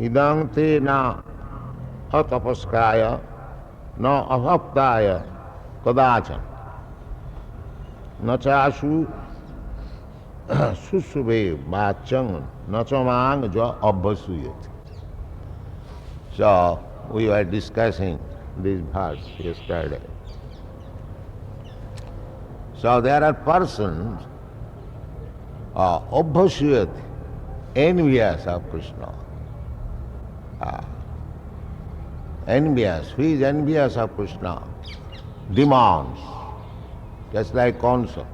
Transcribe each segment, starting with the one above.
idang te na atapaskaya na avaptaya kadachan na chasu susube bachang na chamang jo abhasuyat. So we were discussing this verse yesterday. So there are persons abhasuyat, envious of Krishna. Envious. Who is envious of Krishna? Demons, just like Kansa.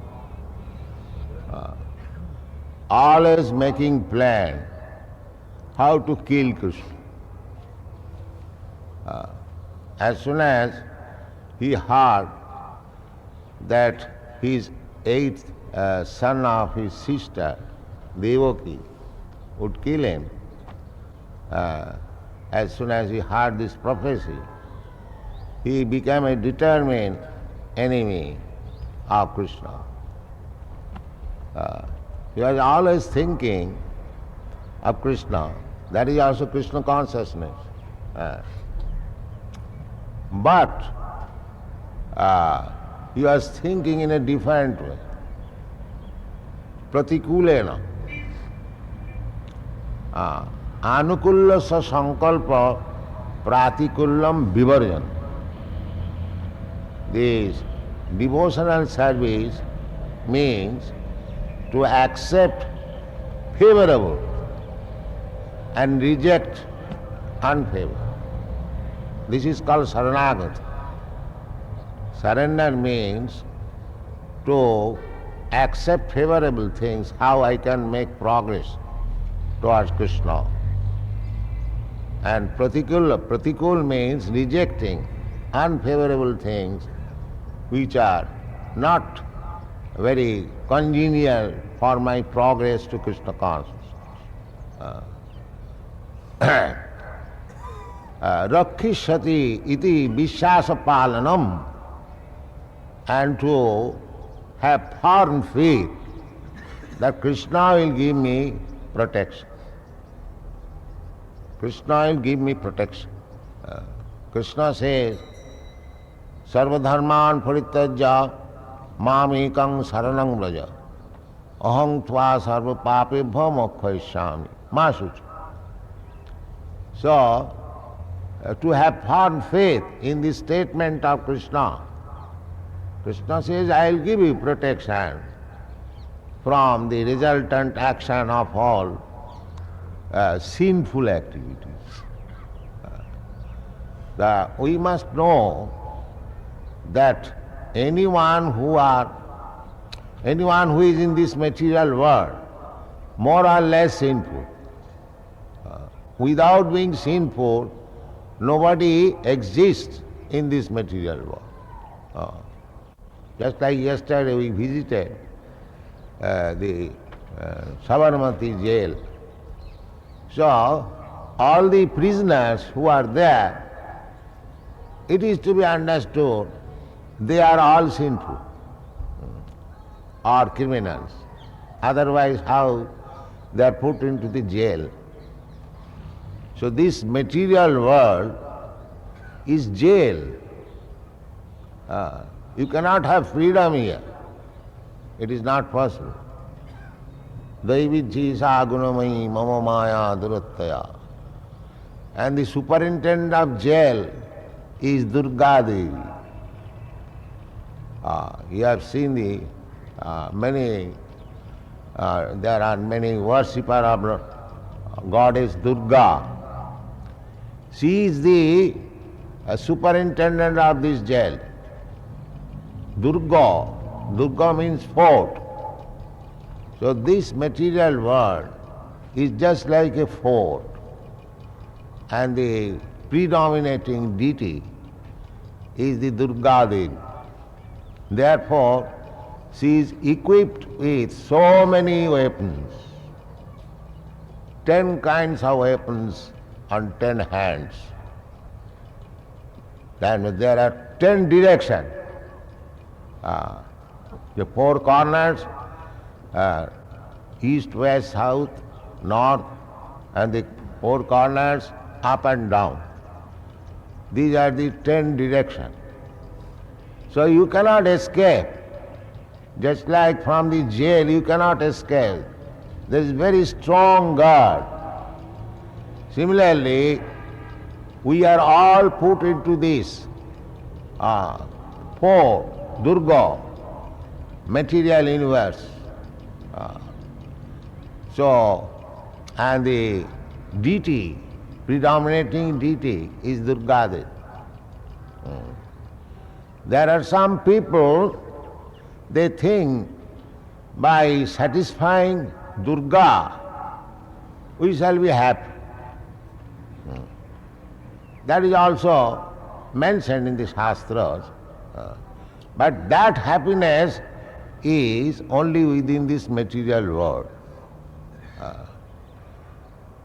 Always making plan how to kill Krishna. As soon as he heard that his eighth son of his sister, Devaki, would kill him, as soon as he heard this prophecy, he became a determined enemy of Krishna. He was always thinking of Krishna. That is also Krishna consciousness. But he was thinking in a different way. Pratikulena. Anukulla sa sankalpa pratikullam vivarjan. This devotional service means to accept favorable and reject unfavorable. This is called saranagati. Surrender means to accept favorable things, how I can make progress towards Krishna. And pratikul means rejecting unfavorable things which are not very congenial for my progress to Krishna consciousness. Rakkhishati iti vishwasa palanam, and to have firm faith that Krishna will give me protection. Krishna will give me protection. Krishna says, Sarvadharman parityajya mamekam saranam vraja aham tva sarva papebhyo mokshayishyami ma sucha. So, to have firm faith in the statement of Krishna, Krishna says, I will give you protection from the resultant action of all sinful activities. We must know that anyone who is in this material world, more or less sinful, without being sinful, nobody exists in this material world. Just like yesterday we visited the Sabarmati jail. So, all the prisoners who are there, it is to be understood they are all sinful or criminals. Otherwise, how they are put into the jail? So this material world is jail. You cannot have freedom here. It is not possible. Daividhi gunamayi mama maya durattaya. And the superintendent of jail is Durga Devi. You have seen the there are many worshippers of goddess Durga. She is the superintendent of this jail. Durga means fort. So this material world is just like a fort, and the predominating deity is the Durga Devi. Therefore, she is equipped with so many weapons, 10 kinds of weapons on 10 hands. Then there are 10 directions. The 4 corners, east, west, south, north, and the four corners, up and down. These are the 10 directions. So you cannot escape. Just like from the jail you cannot escape. There is very strong guard. Similarly, we are all put into this four, Durga, material universe. And the deity, predominating deity is Durga Devi. There are some people, they think by satisfying Durga, we shall be happy. That is also mentioned in the Shastras. But that happiness is only within this material world.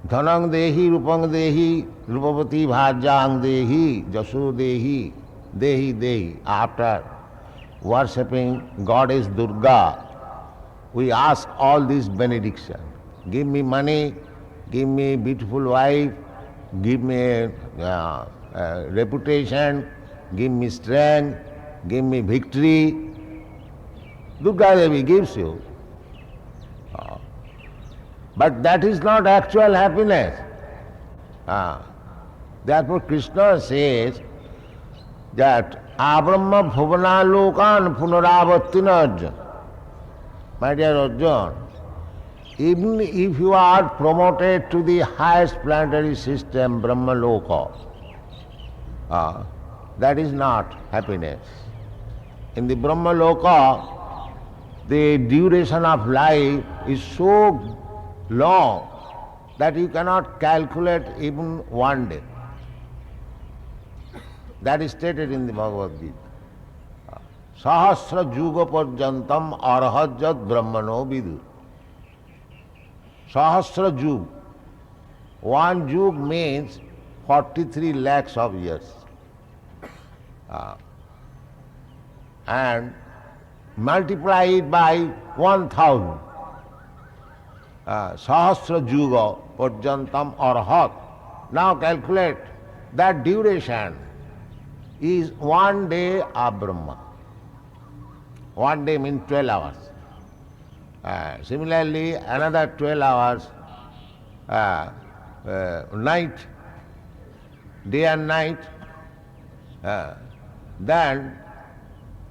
Dhanang dehi, rupang dehi, rupavati bhajang dehi, jaso dehi, dehi dehi. After worshipping Goddess Durga, we ask all these benediction. Give me money, give me beautiful wife, give me reputation, give me strength, give me victory. Durga Devi gives you. But that is not actual happiness. Therefore Krishna says that Abrahma bhuvana lokan punaravattina Arjuna. My dear Arjuna, even if you are promoted to the highest planetary system, Brahma Loka, that is not happiness. In the Brahma Loka, the duration of life is so long that you cannot calculate even one day. That is stated in the Bhagwat Gita. Sahasra juga parjantam arhajat brahmano vidu. Sahasra jug. One jug means 43 lakhs of years. And multiply it by 1,000. Sahasra juga parjantam arhat. Now calculate that duration is 1 day of Brahma. 1 day means 12 hours. Similarly, another 12 hours, night, day and night. Then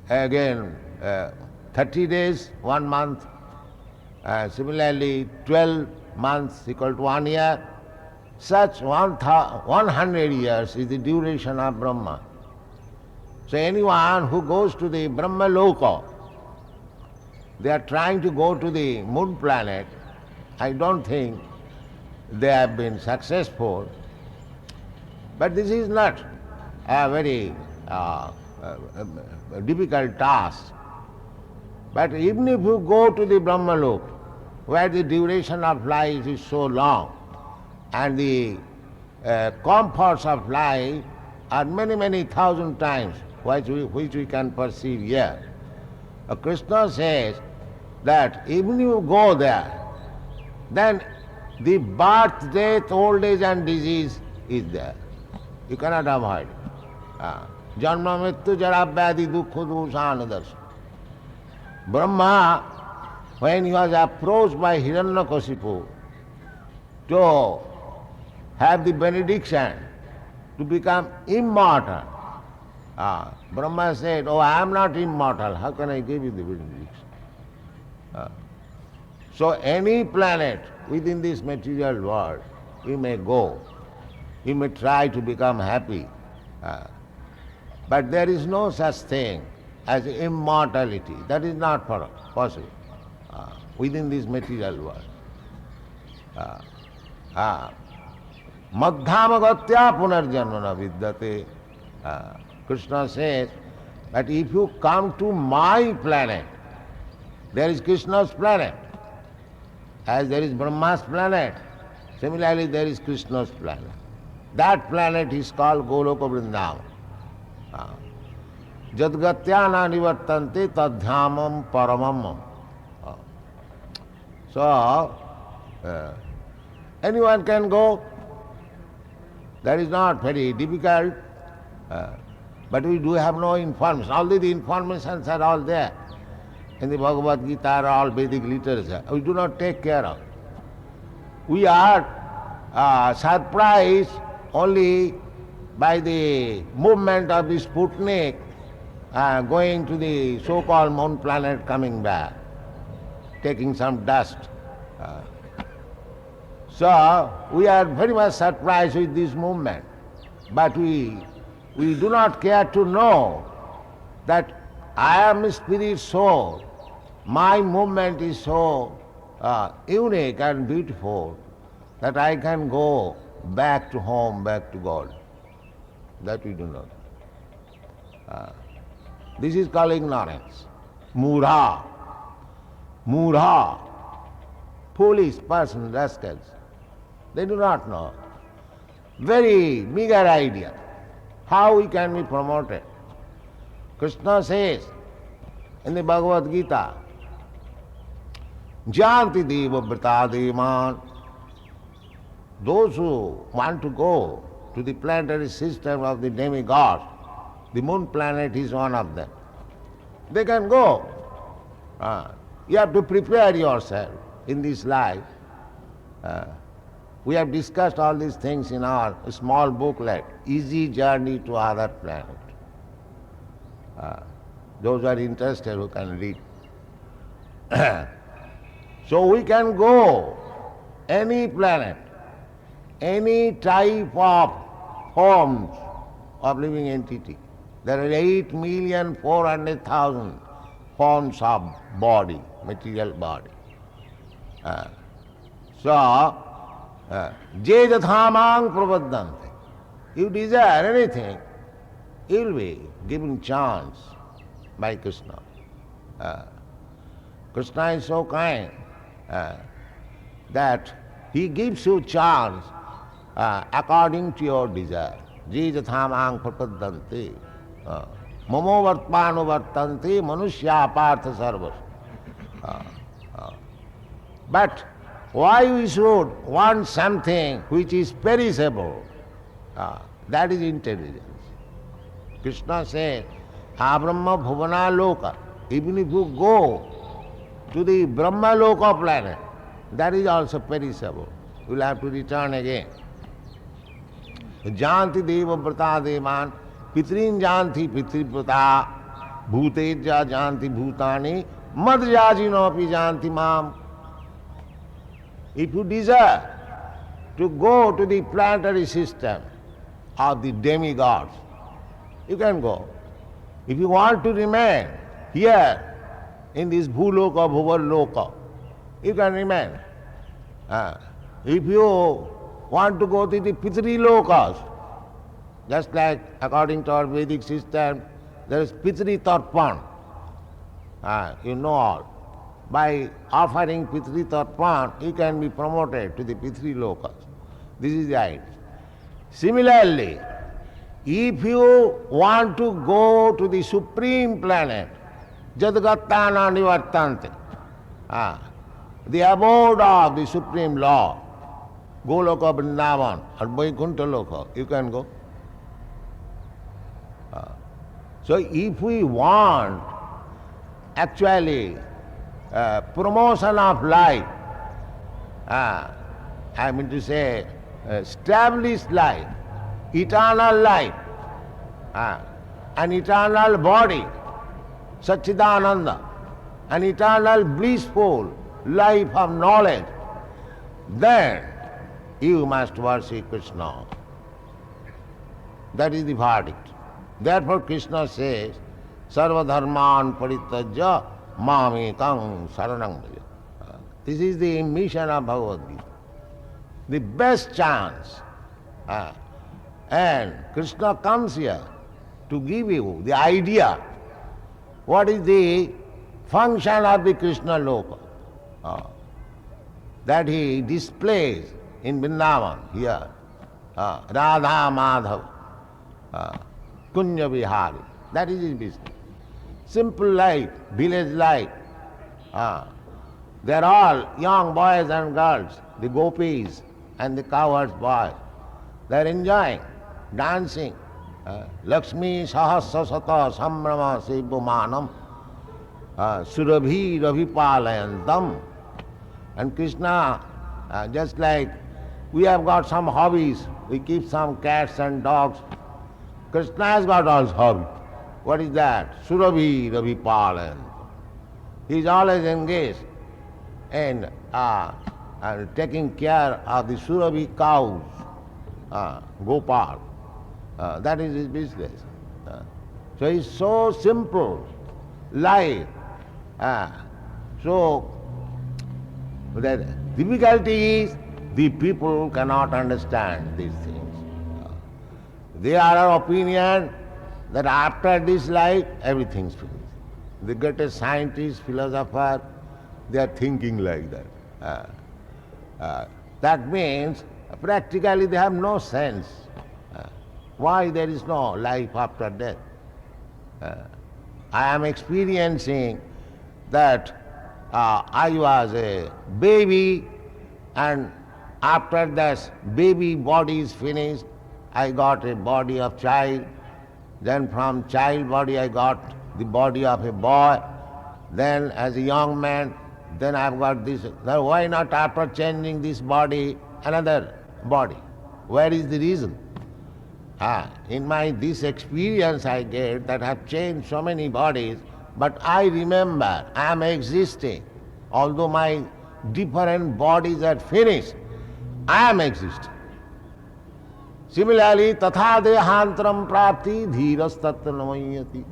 again 30 days, 1 month. Similarly, 12 months equal to 1 year. Such 100 years is the duration of Brahma. So anyone who goes to the Brahma Loka, they are trying to go to the moon planet. I don't think they have been successful. But this is not a very difficult task. But even if you go to the Brahma Loka, where the duration of life is so long, and the comforts of life are many, many thousand times which we can perceive here. Krishna says that even if you go there, then the birth, death, old age and disease is there. You cannot avoid it. Janma mrityu jara vyadhi dukkha dosana darsana. Brahma, when he was approached by Hiranyakasipu to have the benediction to become immortal, Brahma said, "Oh, I am not immortal. How can I give you the benediction?" So any planet within this material world, you may go, you may try to become happy, but there is no such thing as immortality. That is not possible within this material world. Madhyamagatya punarjanmana vidyate. Krishna says that if you come to my planet, there is Krishna's planet. As there is Brahma's planet, similarly there is Krishna's planet. That planet is called Goloka Vrindavan. Jadgatyana nivartante tadhyamam paramam. So, anyone can go That is not very difficult, but we do have no information. Although the informations are all there in the Bhagwat Gita or all Vedic literature, we do not take care of. We are surprised only by the movement of the Sputnik going to the so-called moon planet, coming back, taking some dust. So we are very much surprised with this movement, but we do not care to know that I am a spirit soul. My movement is so unique and beautiful that I can go back to home, back to God. That we do not. This is called ignorance. Mudha. Mudha. Foolish person, rascals. They do not know. Very meager idea. How we can be promoted. Krishna says in the Bhagavad Gita, Janti deva vrta devan. Those who want to go to the planetary system of the demigods, the moon planet is one of them. They can go. You have to prepare yourself in this life. We have discussed all these things in our small booklet, Easy Journey to Other Planet. Those who are interested who can read. So we can go any planet, any type of forms of living entity. There are 8,400,000 forms of body, material body. Je jathamang prabhaddante. You desire anything, you will be given chance by Krishna. Krishna is so kind that he gives you chance according to your desire. Je jathamang prabhaddante. Mamo vartmano vartante manushya partha sarvas. But why we should want something which is perishable? That is intelligence. Krishna says, Abrahma bhuvana loka. Even if you go to the Brahma loka planet, that is also perishable. You will have to return again. Janti deva vrta devan, pitrin janti pitriprata, bhuteja janti bhutani, madhyajino api janti mam. If you desire to go to the planetary system of the demigods, you can go. If you want to remain here in this bhuloka, bhuvarloka, you can remain. If you want to go to the pitri lokas, just like according to our Vedic system, there is pitri tarpan. You know all. By offering pitri tarpan, you can be promoted to the pitri lokas. This is the idea. Similarly, if you want to go to the supreme planet, Jadagattana nivartante, the abode of the Supreme Lord, Goloka Vrindavan or Vaikuntha Loka, you can go. So if we want actually promotion of life, I mean to say established life, eternal life, an eternal body, Satchidananda, an eternal blissful life of knowledge, then you must worship Krishna. That is the verdict. Therefore Krishna says, Sarva dharman parityajya mamekam saranam bhaja. This is the mission of Bhagavad Gita. The best chance. And Krishna comes here to give you the idea what is the function of the Krishna loka. That he displays in Vrindavan here. Radha Madhav, Kunya Vihari. That is his business. Simple life, village life. They are all young boys and girls, the gopis and the cowherd boys. They are enjoying, dancing. Lakshmi sahasra sata sambrama sevamanam surabhi ravipalayantam. And Krishna, just like we have got some hobbies, we keep some cats and dogs. Krishna has got all hobbies. What is that? Surabhi ravipalayantam. He is always engaged in taking care of the surabhi cows, Gopal. That is his business. So it's so simple life. So the difficulty is the people cannot understand these things. They are of opinion that after this life everything's finished. The greatest scientists, philosophers, they are thinking like that. That means practically they have no sense. Why there is no life after death? I am experiencing that I was a baby, and after that baby body is finished, I got a body of child. Then from child body I got the body of a boy. Then as a young man, then I've got this. Now why not after changing this body, another body? Where is the reason? In this experience I get that I have changed so many bodies, but I remember I am existing. Although my different bodies are finished, I am existing. Similarly, tatha dehantram prapti dhiras tattva namayati.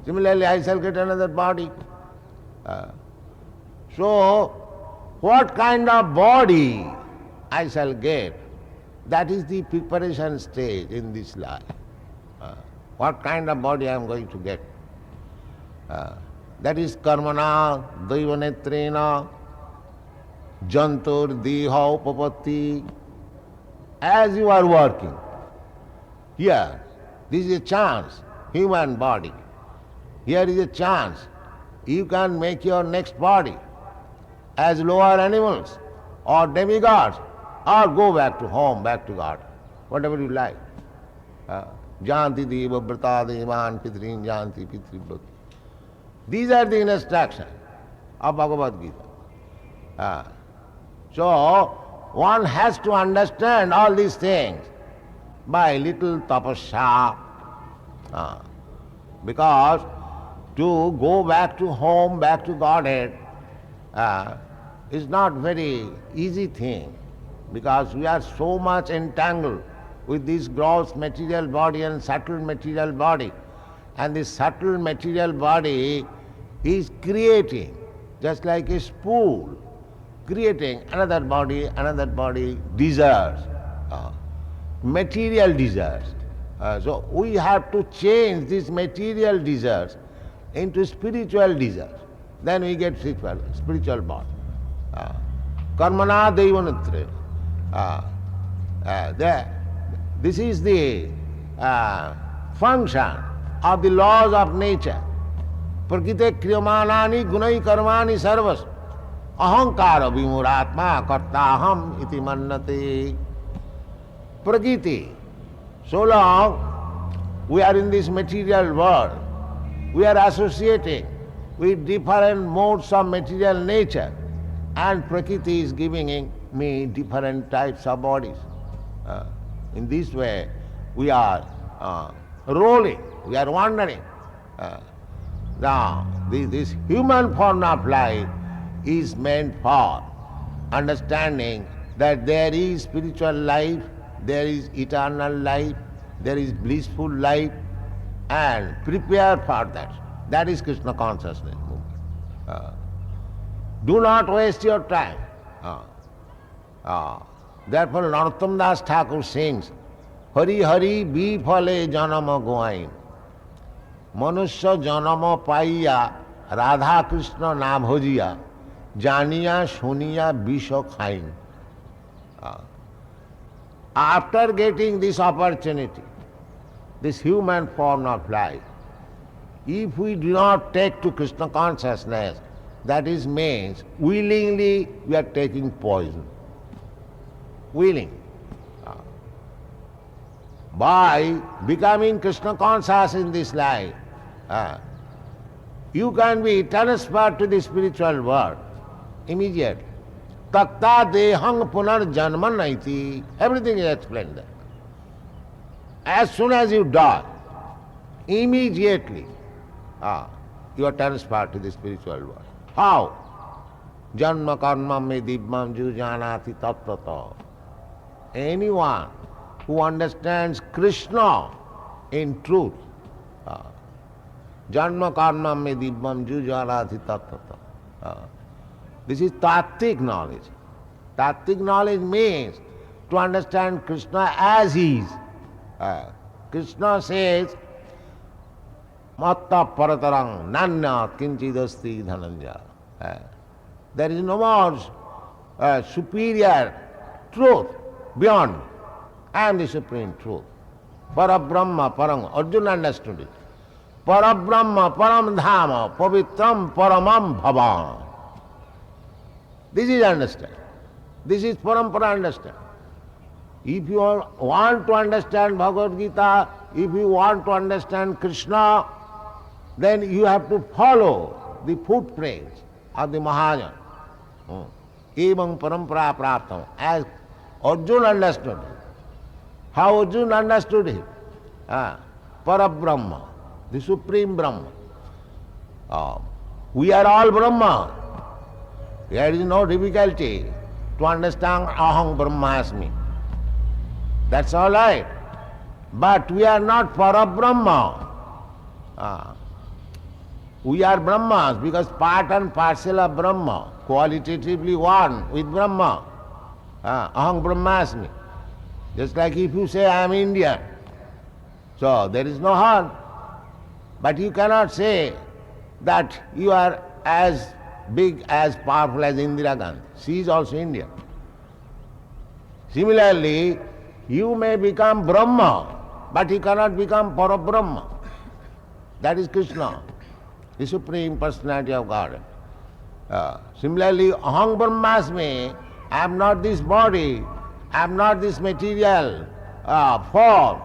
Similarly, I shall get another body. So, what kind of body I shall get? That is the preparation stage in this life. What kind of body I am going to get? That is karmana, daivanetrena, jantur, diha, upapatti. As you are working, here, this is a chance, human body. Here is a chance. You can make your next body as lower animals or demigods, or go back to home, back to God, whatever you like. Janti deva vrata devan pitrin janti pitri bhakti. These are the instructions of Bhagwat Gita. So, one has to understand all these things by little tapasya. Because to go back to home, back to Godhead, is not very easy thing. Because we are so much entangled with this gross material body and subtle material body. And this subtle material body is creating, just like a spool, creating another body desires, material desires. So we have to change these material desires into spiritual desires. Then we get spiritual body. Karmana devanatre. This is the function of the laws of nature. Prakite kriyamanani gunai karmani sarvas. Ahankara vimuratma kartaham iti mannate. Prakriti. So long we are in this material world, we are associating with different modes of material nature, and Prakriti is giving me different types of bodies. In this way we are rolling, we are wandering. Now this human form of life is meant for understanding that there is spiritual life, there is eternal life, there is blissful life, and prepare for that. That is Krishna consciousness movement. Do not waste your time. Therefore Narottam Das Thakur sings, Hari Hari bifale janama goain. Manusya janama paiya Radha Krishna na bhojiya janiya shuniya bisha khain. After getting this opportunity, this human form of life, if we do not take to Krishna consciousness, that is means willingly we are taking poison. Willing. by becoming Krishna conscious in this life, you can be transferred to the spiritual world immediately. Takta dehang punar janman naiti. Everything is explained there. As soon as you die, immediately you are transferred to the spiritual world. How? Janma karma me dibmam jujanati tattata. Anyone who understands Krishna in truth, janma karma me dibmam jujanati tattata. This is tattvic knowledge. Tattvic knowledge means to understand Krishna as he is. Krishna says, Matta paratarang nanya kinchidasti dhananja. There is no more superior truth beyond. I am the supreme truth. Parabrahma param. Arjuna understood it. Parabrahma param dhama pavitram paramam bhavan. This is understand. This is parampara understand. If you want to understand Bhagavad Gita, if you want to understand Krishna, then you have to follow the footprints of the Mahajan. Evam parampara praptam. As Arjuna understood it. How Arjuna understood it? Parabrahma, the supreme Brahma. We are all Brahma. There is no difficulty to understand Aham Brahmasmi. That's all right. But we are not Parabrahma. We are Brahmas because part and parcel of Brahma, qualitatively one with Brahma. Aham Brahmasmi. Just like if you say I am Indian, so there is no harm. But you cannot say that you are as big, as powerful as Indira Gandhi. She is also Indian. Similarly, you may become Brahma, but you cannot become Parabrahma. That is Krishna, the Supreme Personality of God. Similarly, Aham Brahmasmi, I am not this body, I am not this material form.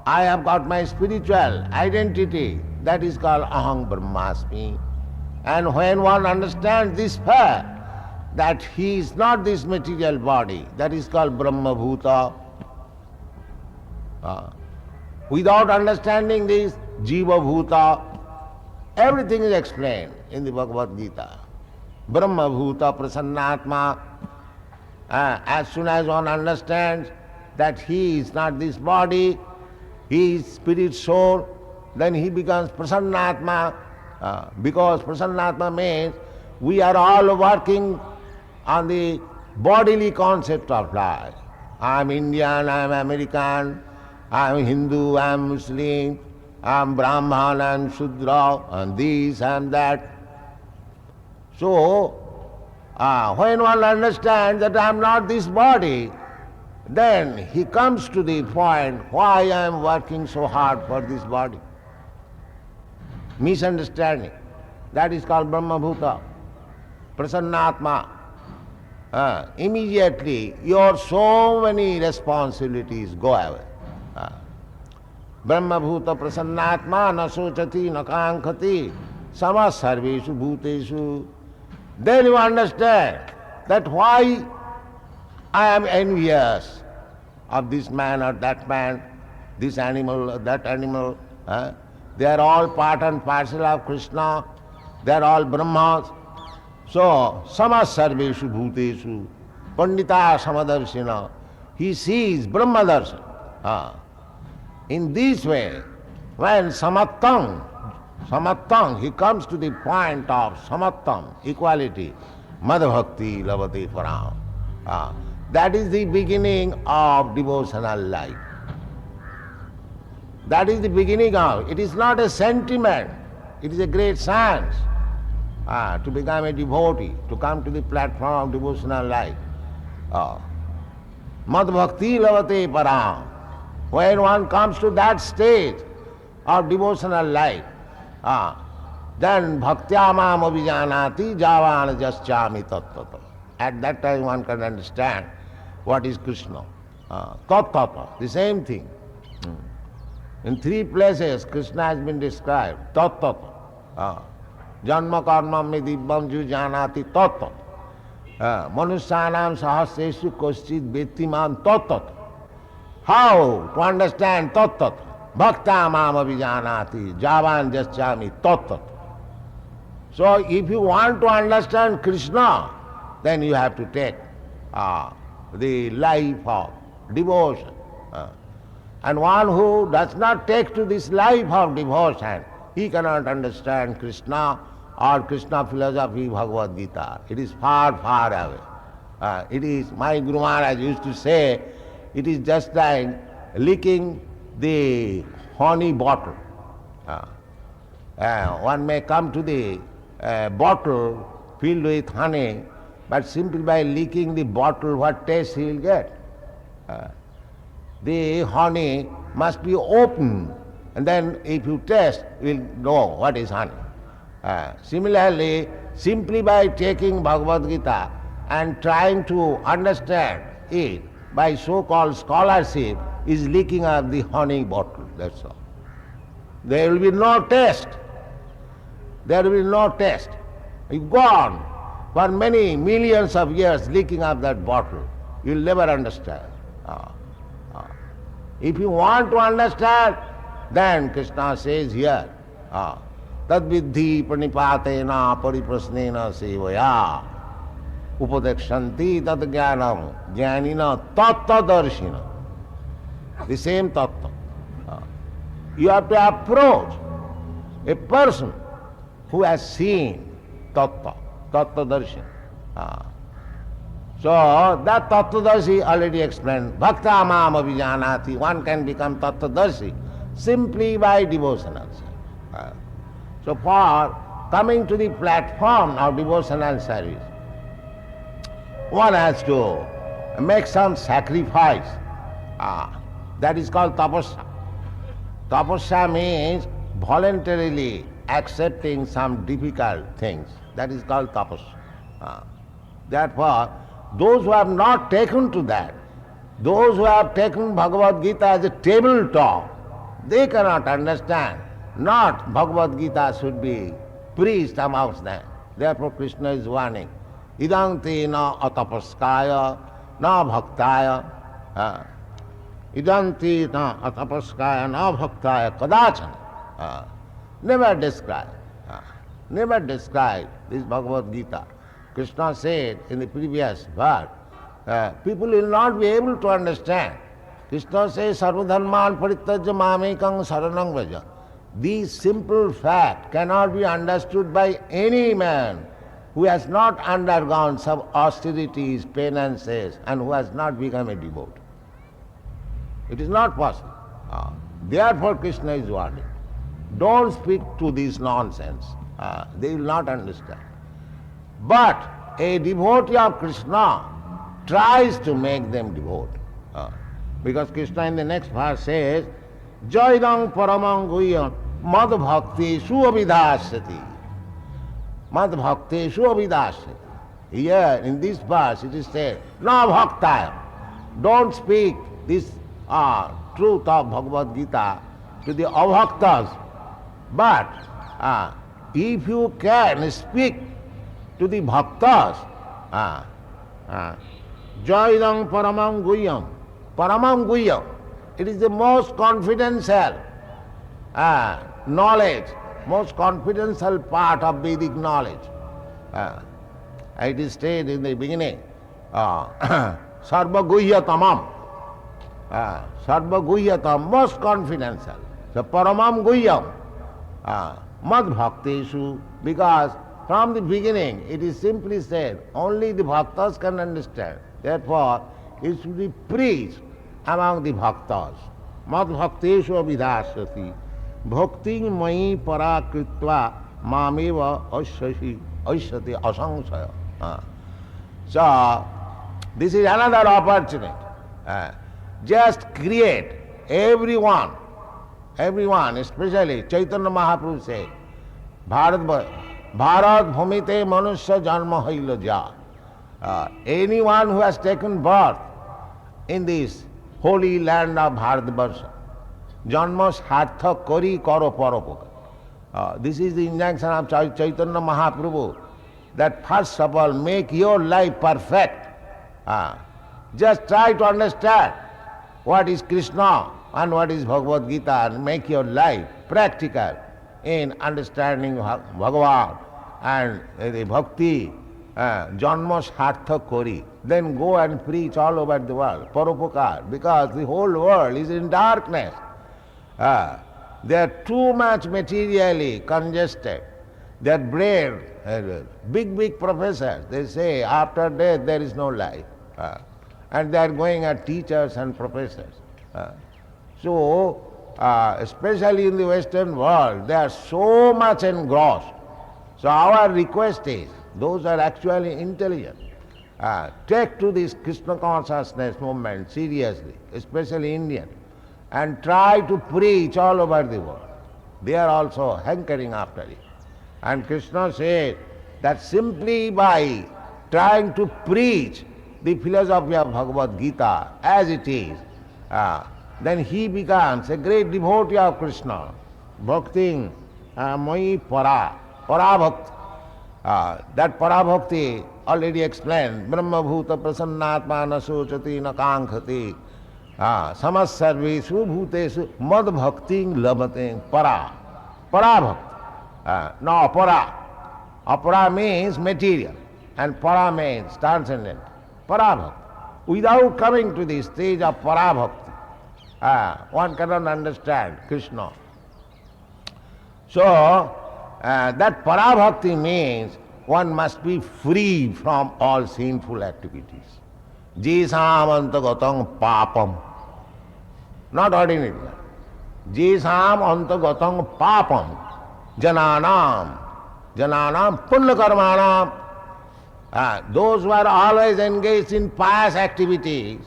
I have got my spiritual identity. That is called Aham Brahmasmi. And when one understands this fact, that he is not this material body, that is called Brahma Bhuta. Without understanding this, Jiva Bhuta, everything is explained in the Bhagavad Gita. Brahma Bhuta Prasannatma. As soon as one understands that he is not this body, he is spirit soul, then he becomes Prasannatma. Because Prasannatma means we are all working on the bodily concept of life. I am Indian, I am American, I am Hindu, I am Muslim, I am Brahman, I am Shudra, and this, I am that. So, when one understands that I am not this body, then he comes to the point why I am working so hard for this body. Misunderstanding. That is called Brahma Bhuta, Prasannatma. Immediately your so many responsibilities go away. Brahma Bhuta Prasannatma na sochati na kankhati sama sarveshu bhuteshu. Then you understand that why I am envious of this man or that man, this animal or that animal. They are all part and parcel of Krishna. They are all Brahmas. So, sama sarveshu bhuteshu, pandita samadarshina. He sees Brahma darshan. In this way, when samattam, he comes to the point of samattam, equality, madhbhakti lavate param. That is the beginning of devotional life. That is the beginning of. It is not a sentiment. It is a great science to become a devotee, to come to the platform of devotional life. Madhbhakti lavate param. When one comes to that stage of devotional life, then bhaktyamam abhijanati javan jaschami tattata. At that time one can understand what is Krishna. Tattata, the same thing. In three places, Krishna has been described. Tat tat. Janma karma me dibbam ju janati tat tat. Manusyanam sahasreshu koschit vettiman tat tat. How to understand tat tat? Bhakta mam abhijanati javan jaschami tat tat. So if you want to understand Krishna, then you have to take the life of devotion. And one who does not take to this life of devotion, he cannot understand Krishna or Krishna philosophy, Bhagwat Gita. It is far, far away. It is, my Guru Maharaj used to say, it is just like licking the honey bottle. One may come to the bottle filled with honey, but simply by licking the bottle, what taste he will get? The honey must be open, and then if you taste, you will know what is honey. Similarly, simply by taking Bhagavad Gita and trying to understand it by so-called scholarship is licking up the honey bottle, that's all. There will be no taste. There will be no taste. You go on for many millions of years licking up that bottle, you will never understand. If you want to understand, then Krishna says here, tad vidhi pranipatena pariprasnena sevaya upadekshanti tad jnanam jnanina tattadarshina. The same tattva. You have to approach a person who has seen tattva, tattvadarshina. So that tattvadarshi already explained. Bhakta mam abhijanati. One can become tattvadarshi simply by devotional service. So for coming to the platform of devotional service, one has to make some sacrifice. That is called tapasya. Tapasya means voluntarily accepting some difficult things. That is called tapasya. Therefore, those who have not taken to that, those who have taken Bhagavad Gita as a tabletop, they cannot understand. Not Bhagavad Gita should be preached amongst them. Therefore Krishna is warning. Idam te na atapaskaya na bhaktaya. Idam te na atapaskaya na bhaktaya kadachana. Never describe. Never describe this Bhagavad Gita. Krishna said in the previous verse, people will not be able to understand. Krishna says, sarvadharman parityajya mamekam saranam vraja. This simple fact cannot be understood by any man who has not undergone some austerities, penances, and who has not become a devotee. It is not possible. Therefore Krishna is warning. Don't speak to this nonsense. They will not understand. But a devotee of Krishna tries to make them devote. Because Krishna in the next verse says, Jaidam paramam guhyam mad bhakti suavidhasyati. Mad bhakti suavidhasyati. Here in this verse it is said, na bhaktaya. Don't speak this truth of Bhagavad Gita to the abhaktas. But if you can speak to the bhaktas, Jaidam paramam guhyam. Paramam guhyam. It is the most confidential knowledge, most confidential part of Vedic knowledge. It is stated in the beginning, Sarva guhyatamam. Sarva guhyatam, most confidential. So paramam guhyam. Mad bhakteshu, because from the beginning it is simply said, only the bhaktas can understand. Therefore, it should be preached among the bhaktas. Mad bhakteshu abhidhasyati. Bhakti mai parakritva mameva asyati asangsaya. So, this is another opportunity. Just create everyone, especially Chaitanya Mahaprabhu said, Bharat bhumite manusya janma haila ja. Anyone who has taken birth in this holy land of Bharatvarsha, Janma sarthak kori karo paropoka. This is the injunction of Chaitanya Mahaprabhu, that first of all make your life perfect. Just try to understand what is Krishna and what is Bhagwat Gita and make your life practical in understanding Bhagavan and the bhakti, janma sarthak kori. Then go and preach all over the world, paropokar, because the whole world is in darkness. They are too much materially congested. Their brain, big professors, they say after death there is no life. And they are going as teachers and professors. Especially in the Western world, they are so much engrossed. So our request is, those are actually intelligent, take to this Krishna consciousness movement seriously, especially Indian, and try to preach all over the world. They are also hankering after it. And Krishna said that simply by trying to preach the philosophy of Bhagavad Gita as it is, then he becomes a great devotee of Krishna. Bhakti mai para, parabhakti. That parabhakti already explained. Brahma bhuta prasannatma na sochati na kankhati. Samas sarvesu bhutesu mad bhakti labate para. Parabhakti. No, para. Apara means material and para means transcendent. Parabhakti. Without coming to the stage of parabhakti, one cannot understand Krishna. So, that parabhakti means one must be free from all sinful activities. Jisam antagatang papam. Not ordinary. Jisam antagatang papam. Jananam punya karmanam. Those who are always engaged in pious activities,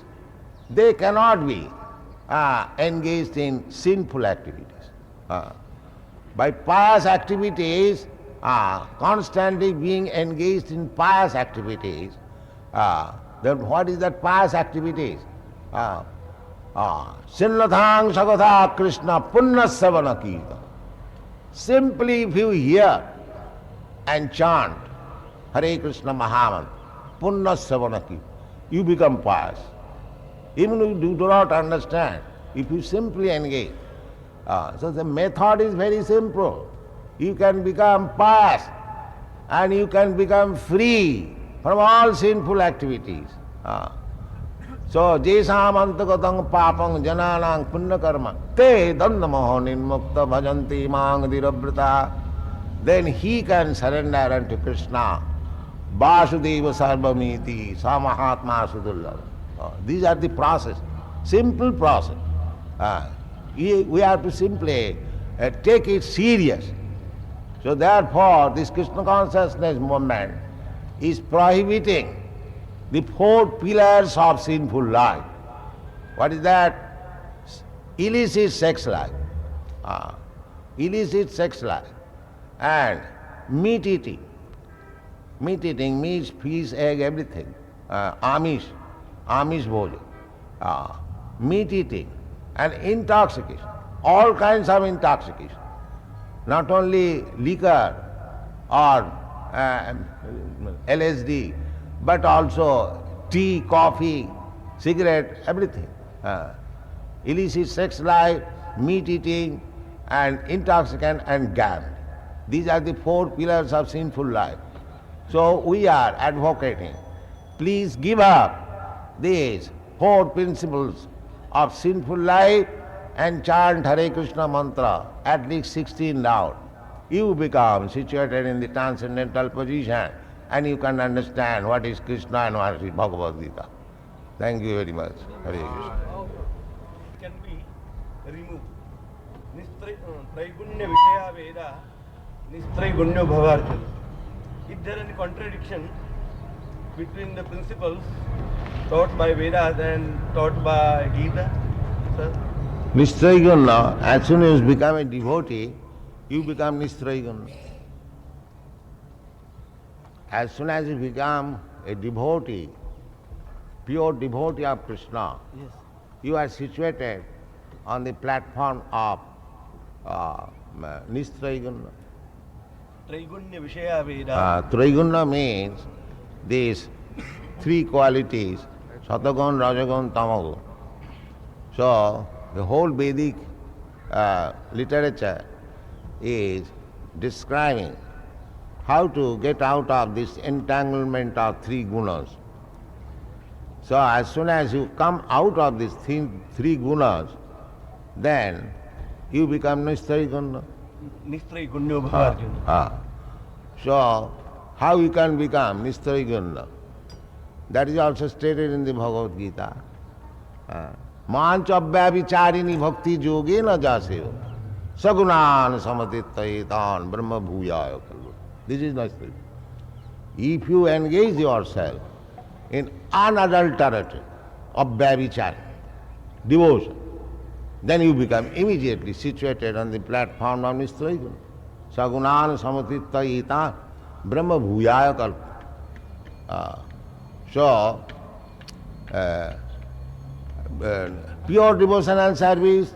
they cannot be engaged in sinful activities. By pious activities, constantly being engaged in pious activities, then what is that pious activities? Sinnathang sagatha Krishna punnasavana kirtan. Simply if you hear and chant Hare Krishna Mahamantra, punnasavana kirtan, you become pious. Even if you do not understand, if you simply engage. So the method is very simple. You can become pious and you can become free from all sinful activities. So, jesam antagatang papang jananang punya karma te dandamaho ninmukta bhajanti mang dirabrata. Then he can surrender unto Krishna. Vasudeva sarvamiti samahatma sudullava. These are the process, simple process. We have to simply take it serious. So therefore, this Krishna consciousness movement is prohibiting the four pillars of sinful life. What is that? Illicit sex life. Illicit sex life. And meat eating. Meat eating means fish, egg, everything. Amish bhojan. Meat eating and intoxication. All kinds of intoxication. Not only liquor or LSD, but also tea, coffee, cigarette, everything. Illicit sex life, meat eating, and intoxicant and gambling. These are the four pillars of sinful life. So we are advocating, please give up these four principles of sinful life and chant Hare Krishna mantra at least 16 rounds. You become situated in the transcendental position and you can understand what is Krishna and what is Bhagavad Gita. Thank you very much. Hare Krishna. How can be removed? Traigunya Vishaya Veda, Nistraigunya Bhavarjana. Is there any contradiction between the principles taught by Vedas and taught by Gita, sir? Nistraiguna, as soon as you become a devotee, you become Nistraiguna. As soon as you become a devotee, pure devotee of Krishna, Yes. you are situated on the platform of Nistrayaguna. Traigunya Vishaya Veda. Triguna means these three qualities, Satagun, Rajagun, Tamagun. So, the whole Vedic literature is describing how to get out of this entanglement of three gunas. So, as soon as you come out of these three gunas, then you become Nistrayaguna. Nistraya Gunyo Bhavarjuna. So, how you can become Nistrayaguna? That is also stated in the Bhagwat Geeta. Manchavyabhicharini bhakti yogena jaseyo sagunan samatitayetan brahma bhuyaya kalva. This is Nistrayaguna. If you engage yourself in unadulterated abhyabhichari, devotion, then you become immediately situated on the platform of Nistrayaguna. Sagunan samatitayetan brahma bhuyaya kalva. So, pure devotional service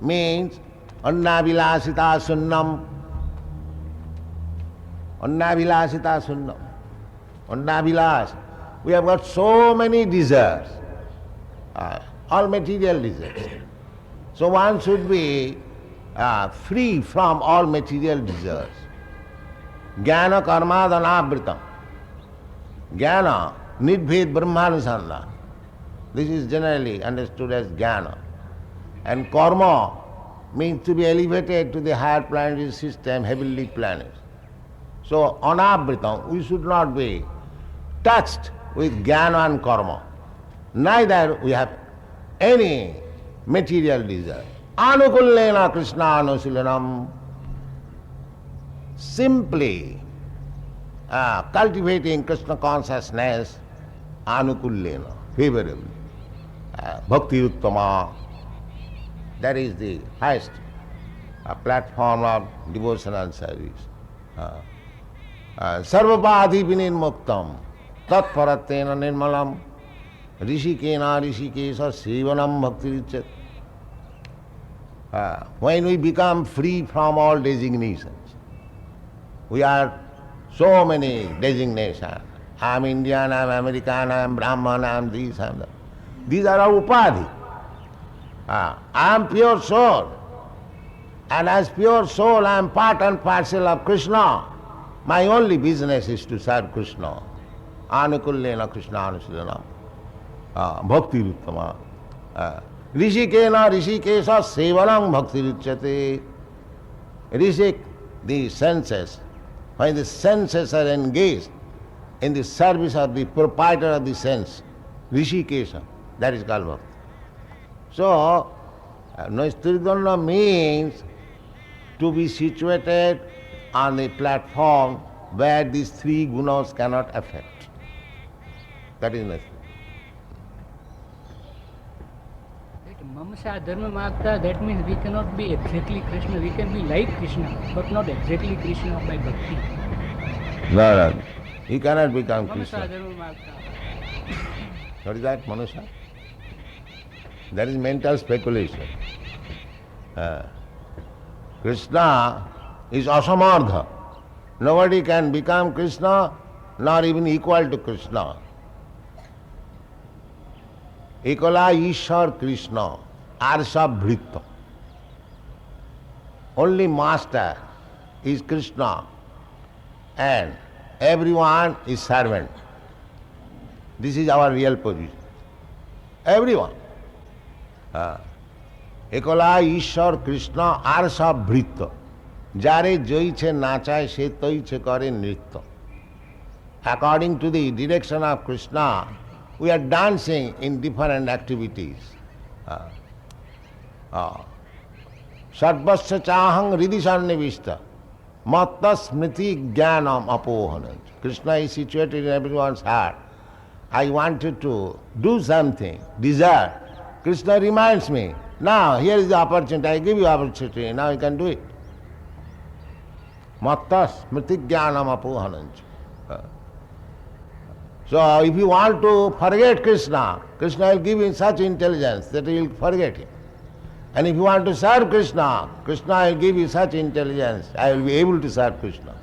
means annavilasita sunnam. Annavilasita sunnam. Annavilas. We have got so many desires, all material desires. So one should be free from all material desires. Jnana karmadhanavritam. Jnana, nidbhed brahmanusandha. This is generally understood as jnana. And karma means to be elevated to the higher planetary system, heavenly planets. So, anavritam, we should not be touched with jnana and karma. Neither we have any material desire. Anukullena Krishna anusilanam. Simply cultivating Krishna consciousness, anukullena, favorably. Bhakti uttama, that is the highest platform of devotional service. Sarvapādhi vinirmuktam, tatparatena nirmalam, rishikena rishikesa sevanam bhakti richat. When we become free from all designations, we are so many designations. I am Indian, I am American, I am Brahman, I am this, I am that. These are our upadhi. I am pure soul. And as pure soul, I am part and parcel of Krishna. My only business is to serve Krishna. Anukullena Krishna anusilanam. Bhakti ruttama. Rishikena rishikesa sevanam bhakti ruchyate. Rishik, the senses. When the senses are engaged in the service of the proprietor of the sense, Rishikesha, that is called bhakti. So, Nistrayaguna means to be situated on the platform where these three gunas cannot affect. That is Nistrayaguna. Mamasa dharma magta, that means we cannot be exactly Krishna. We can be like Krishna, but not exactly Krishna by bhakti. No. He cannot become Mamasa Krishna. dharma magta. What is that, Manusha? That is mental speculation. Krishna is asamardha. Nobody can become Krishna, nor even equal to Krishna. Ekala Ishar Krishna, Arsa Bhritta. Only master is Krishna and everyone is servant. This is our real position. Everyone. Ekala Ishar Krishna Arsa Bhritta. Jare joiche nachaye se toiche kare nritya. According to the direction of Krishna, we are dancing in different activities. Sarvasya chahang ridisannivishta matta smriti jnanam apohanam. Krishna is situated in everyone's heart. I wanted to do something, desire. Krishna reminds me, now here is the opportunity, I give you opportunity, now you can do it. Matta smriti jnanam apohanam. So if you want to forget Krishna, Krishna will give you such intelligence that you will forget him. And if you want to serve Krishna, Krishna will give you such intelligence, I will be able to serve Krishna.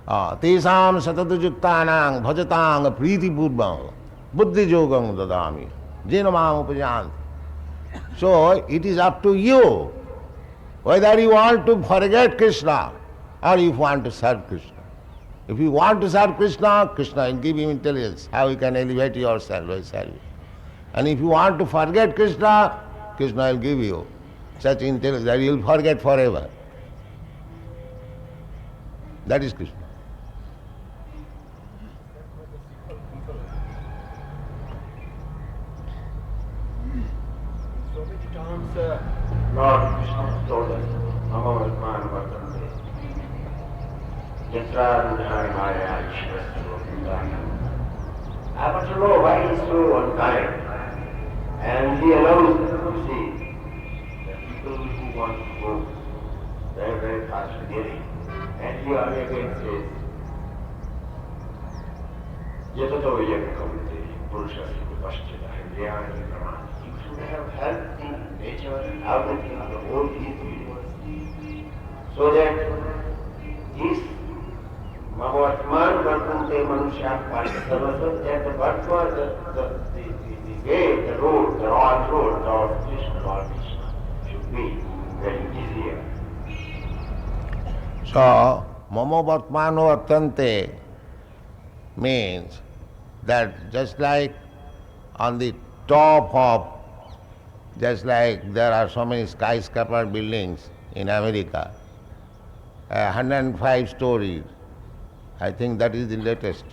Tesam satadujuktanang bhajatang priti purvam buddhi yogam dadami jena mam upajanti. So it is up to you whether you want to forget Krishna or if you want to serve Krishna. If you want to serve Krishna, Krishna will give you intelligence, how you can elevate yourself by serving. And if you want to forget Krishna, Krishna will give you such intelligence that you will forget forever. That is Krishna. So many times Lord Krishna told us, Ahmedabad Vartante, Yatra Rudhari Maya Ishvara. I want to know why he is so unkind. And he allows, you see, the people who want to go very, very fast to getting. And he again says, Yatato Yakakamute, Purushasya Pashtita, Hendriyani Pramani. You should have helped in nature, everything, the whole universe. So that this Bhagwat Vartante Manusya Parasavasa, that the Bhagwat, the way, the road, the wrong road, Lord Krishna should be very easier. So, Mamo Vartmano Vartante means that just like on the top of, just like there are so many skyscraper buildings in America, 105 stories, I think that is the latest.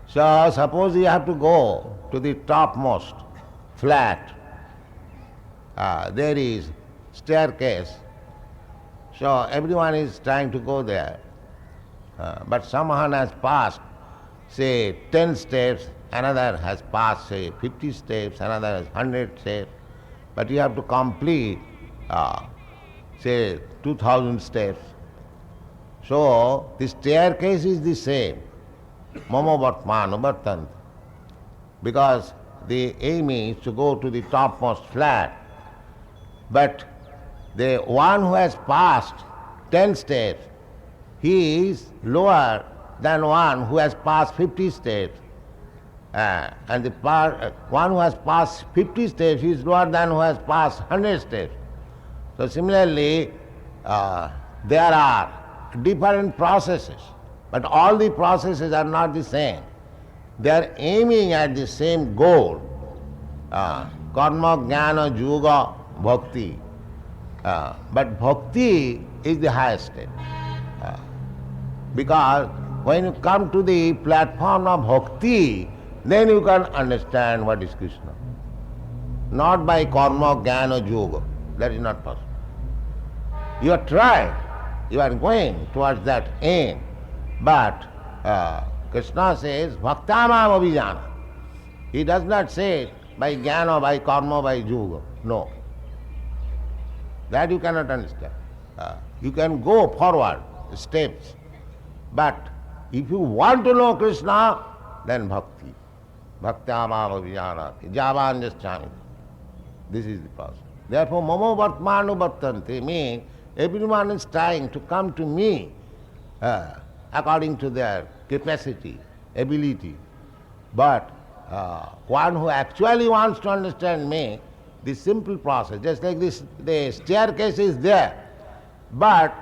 So suppose you have to go to the topmost flat, there is staircase, so everyone is trying to go there. But someone has passed, say, 10 steps, another has passed, say, 50 steps, another has 100 steps, but you have to complete, say, 2000 steps. So the staircase is the same, Mamo Vartmano Vartante, because the aim is to go to the topmost flat. But the one who has passed 10 steps, he is lower than one who has passed 50 steps. And the one who has passed 50 steps is lower than who has passed 100 steps. So similarly, there are different processes, but all the processes are not the same. They are aiming at the same goal, karma, jnana, yoga, bhakti. But bhakti is the highest step. Because when you come to the platform of bhakti, then you can understand what is Krishna. Not by karma, jnana, yoga. That is not possible. You are trying, you are going towards that aim. But Krishna says, Bhaktamam abhijana. He does not say by jnana, by karma, by yoga. No. That you cannot understand. You can go forward, steps. But if you want to know Krishna, then bhakti. Bhaktamam abhijanati. Javanjaschami. This is the process. Therefore, Mamo Vartmano Vartante means everyone is trying to come to me according to their capacity, ability. But one who actually wants to understand me, the simple process, just like this, the staircase is there, but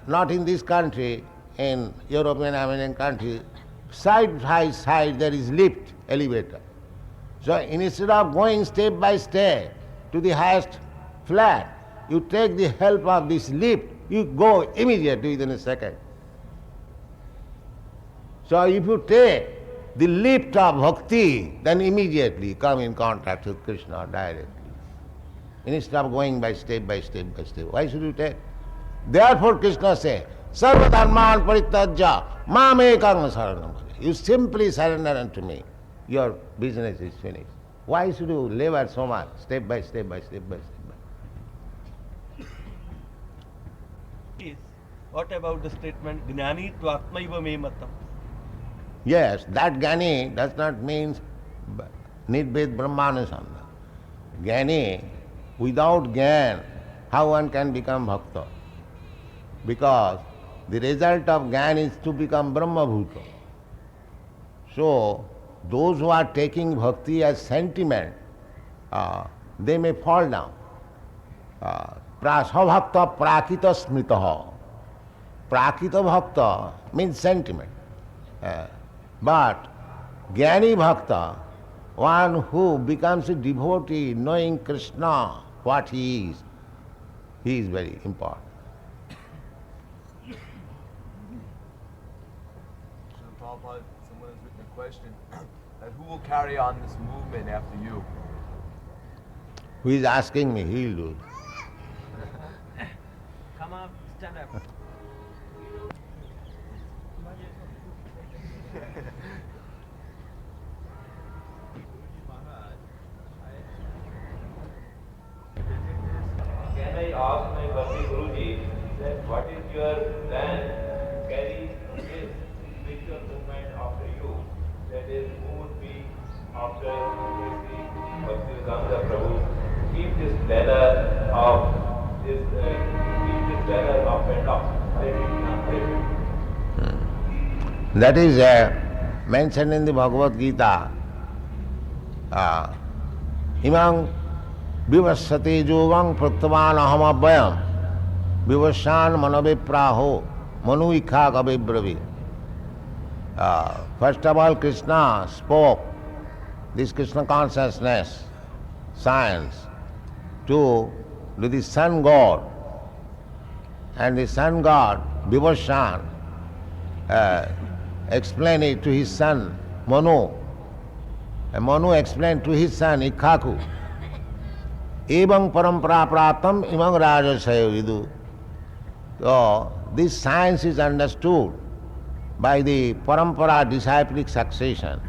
not in this country, in European, American country, side by side there is lift, elevator. So instead of going step by step to the highest flat, you take the help of this lift, you go immediately within a second. So if you take the lift of bhakti, then immediately come in contact with Krishna directly. Instead of going by step by step by step. Why should you take? Therefore Krishna says, Sarva dharman parityajya mam ekam saranam bhaja. You simply surrender unto me. Your business is finished. Why should you labor so much, step by step by step by step? What about the statement, Gnani Twatmaiva me matam? Yes, that Jnani does not mean Nidbhed Brahmanasanda. Jnani, without Jnana, how one can become Bhakta? Because the result of Jnana is to become Brahma Bhuta. So, those who are taking bhakti as sentiment, they may fall down. Svabhakta prakita smritaha. Prakita bhakta means sentiment. But Jnani bhakta, one who becomes a devotee knowing Krishna, what he is very important. Prabhupada, someone has written a question that who will carry on this movement after you? Who is asking me? He will do it. Come up, stand up. Can I ask my Bhakti Guruji that what is your plan to carry this spiritual movement after you? That is, who would be after Sri Bhaktivedanta Prabhu? Keep this banner of keep this banner up and up. Hare Krishna, Hare Krishna. That is mentioned in the Bhagwat Geeta. Imang vivassate jogam pratvan aham abhyam vivassan manavipraho manuikha kavibravi. First of all, Krishna spoke this Krishna consciousness, science, to the sun god. And the sun god, Vivassan, explained it to his son, Manu. And Manu explained to his son, Ikhaku. Evam parampara pratam imam rajasaya vidu. So, this science is understood by the parampara disciplic succession.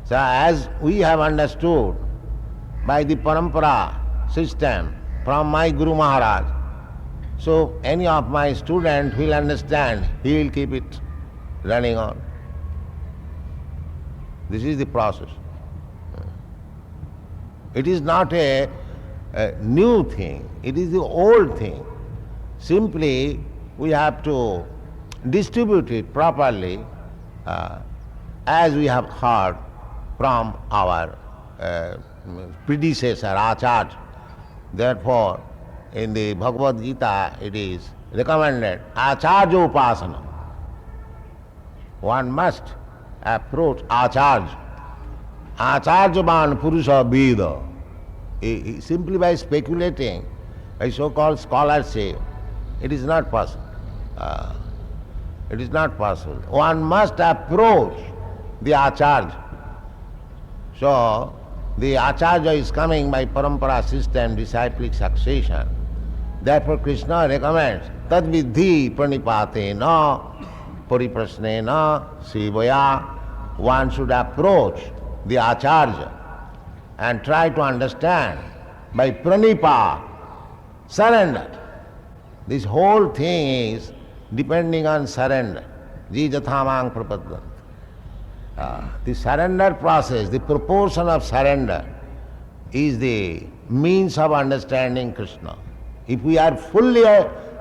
So, as we have understood by the parampara system from my Guru Maharaj, so any of my student will understand, he will keep it running on. This is the process. It is not a new thing, it is the old thing. Simply, we have to distribute it properly as we have heard from our predecessor, Acharya. Therefore, in the Bhagavad Gita, it is recommended, Acharya Upasana. One must approach Acharya. Acharyavan Purusha Veda. Simply by speculating, by so-called scholarship, it is not possible. It is not possible. One must approach the Acharya. So, the Acharya is coming by parampara system, disciplic succession. Therefore, Krishna recommends, tad vidhi pranipate na pariprasne na sivaya. One should approach the Acharya and try to understand by pranipa, surrender. This whole thing is depending on surrender. Jijathamang prapadant. The surrender process, the proportion of surrender is the means of understanding Krishna. If we are fully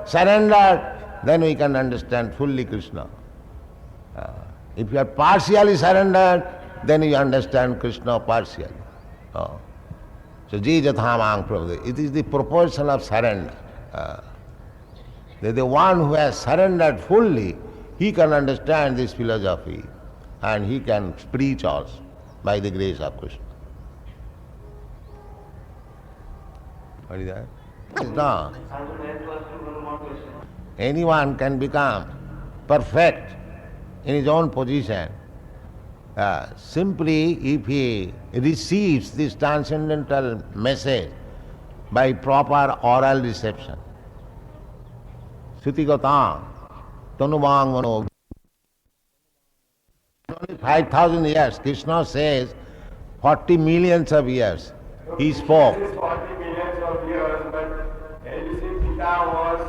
surrendered, then we can understand fully Krishna. If you are partially surrendered, then you understand Krishna partially. So, Jijathamang prapadant. It is the proportion of surrender. The one who has surrendered fully, he can understand this philosophy and he can preach also by the grace of Krishna. What is that? No. Anyone can become perfect in his own position simply if he receives this transcendental message by proper oral reception. Sutigatang, Tanuvang Mano. Only 5,000 years. Krishna says 40 millions of years he spoke. 40 millions of years, but as you say, Geeta was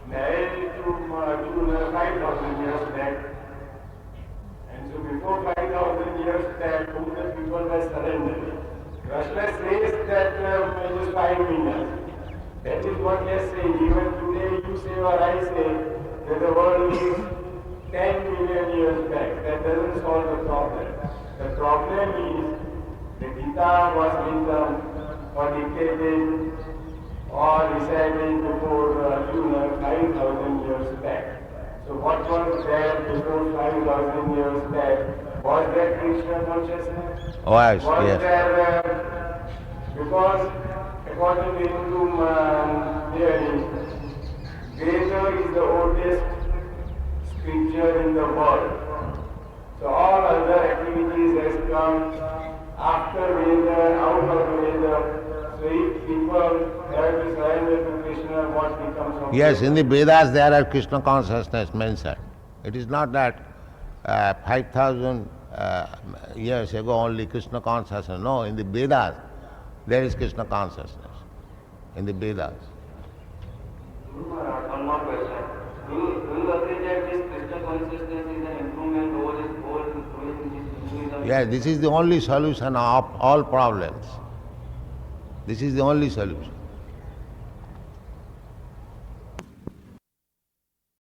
married to 5,000 years back. And so before 5,000 years back, who the people were surrendered. Krishna says that it is 5 million. That is what he is saying. Even today you say or I say that the world is 10 million years back. That doesn't solve the problem. The problem is the Gita was written or dictated or recited before Arjuna 5,000 years back. So what was there before 5,000 years back? Was there Krishna consciousness? Oh, yes, Was yes. there, because according to Hindu theory, Veda is the oldest scripture in the world. So all other activities has come after Veda, out of Veda. So if people have to surrender to Krishna, what becomes of Yes, Veda? in the Vedas there are Krishna consciousness mentioned. It is not that 5,000 years ago only Krishna consciousness. No, in the Vedas there is Krishna consciousness. In the Vedas. One more question. Do you agree that this Krishna consciousness is an improvement over this whole Hinduism? Yes, this is the only solution of all problems. This is the only solution.